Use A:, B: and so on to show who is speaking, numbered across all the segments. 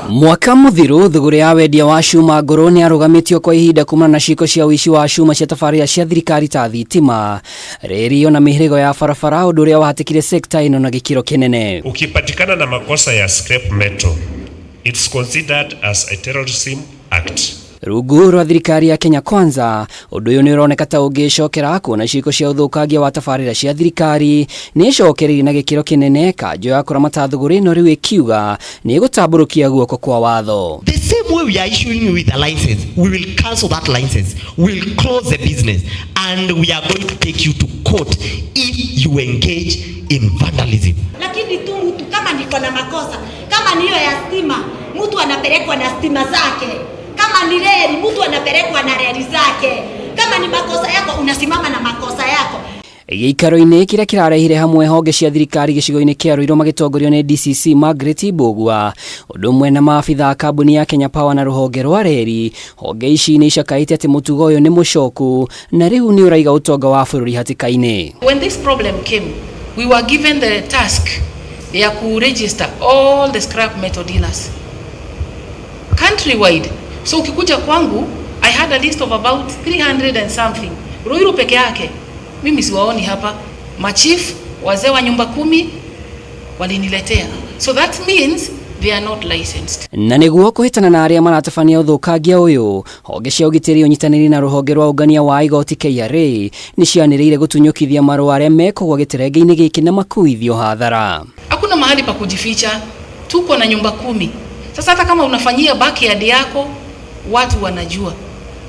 A: Mwaka muthiru thuguri ya wendia wa cuma nguru ni arugamitio kwa ihinda kumana na ciiko cia wici wa cuma cia tabarira cia thirikari ta thitima, rerio na mihirigo ya barabara, undu uria wahatikire sekta ino na gikiro kinene.
B: Ukipatikana na makosa ya scrap metal, it's considered as a terrorism act.
A: Rungu rwa thirikari ya Kenya Kwanza, undu uyu ni uroneka ta ungicokera kuona ciiko cia uthukangia wa tabarira cia thirikari ni icokereire na gikiro kinene. Kanju ya kuramata thuguri no riu ikiuga ni gutamburukia guoko kwa watho.
C: The same way we are issuing you with a license, we will cancel that license, we will close the business, and we are going to take you to court if you engage in vandalism.
D: Lakini tu mtu kama niko na makosa, kama niyo ya stima, mtu anapelekwa na stima zake. Kama ni reli, mtu anapelekwa na reli zake. Kama ni makosa yako, unasimama na makosa yako.
A: Giikaro-ini kiria kirarehire hamwe honge cia thirikari gicigo-ini kia Ruiru magitongorio ni DCC Margaret Bogwa, undu umwe na maabitha a kambuni ya Kenya Power na ruhonge rwa reri. Honge ici ni icakaite ati mutugo uyu ni mucoku na riu ni uraiga utonga wa bururi hatikaini.
E: When this problem came, we were given the task ya ku register all the scrap metal dealers countrywide. So ukikuja kwangu, I had a list of about 300 and something. Ruiru peke yake mimi siwaoni hapa. Machief, wazee wa nyumba 10 waliniletea. So that means they are not licensed.
A: Na niguo kuhitana na aria maratabania uthukangia uyu, honge cia ugitiri unyitaniri na ruhonge rwa ungania wa igoti KRA ni cianiriire gutunyukithia marua aria mekogwa gitirengeini giki na makuithio hathara.
E: Hakuna mahali pa kujificha. Tuko na nyumba 10. Sasa hata kama unafanyia backyard yako, watu wanajua.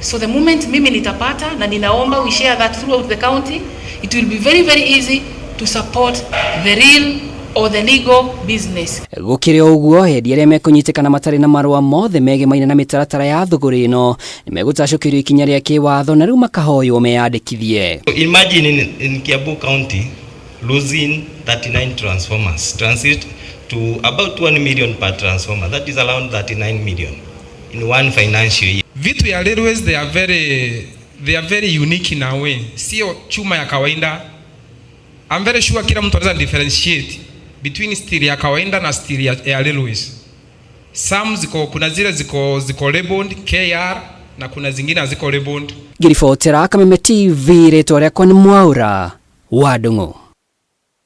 E: So the moment mimi nitapata, na ninaomba we share that throughout the county, it will be very very easy to support the real or the legal business.
A: Gukire uguo hendi aria mekunyitikana matari na marua mothe mege maina na mitaratara ya thuguri ino ni megutacukirio ikinya ria kiwatho na riu makahoywo meyandikithie.
F: Imagine in Kiambu County losing 39 transformers transit to about 1 million per transformer. That is around 39 million in one financial year.
G: Vitu ya railways they are very unique in a way. Sio chuma ya kawaida. I'm very sure kila mtu anaweza differentiate between steel ya kawaida na steel ya railways. Some kuna zile ziko labeled KR na kuna zingine ziko labeled.
A: Girifotera Kameme TV, reto yakwa ni Mwaura wa Ndung'u.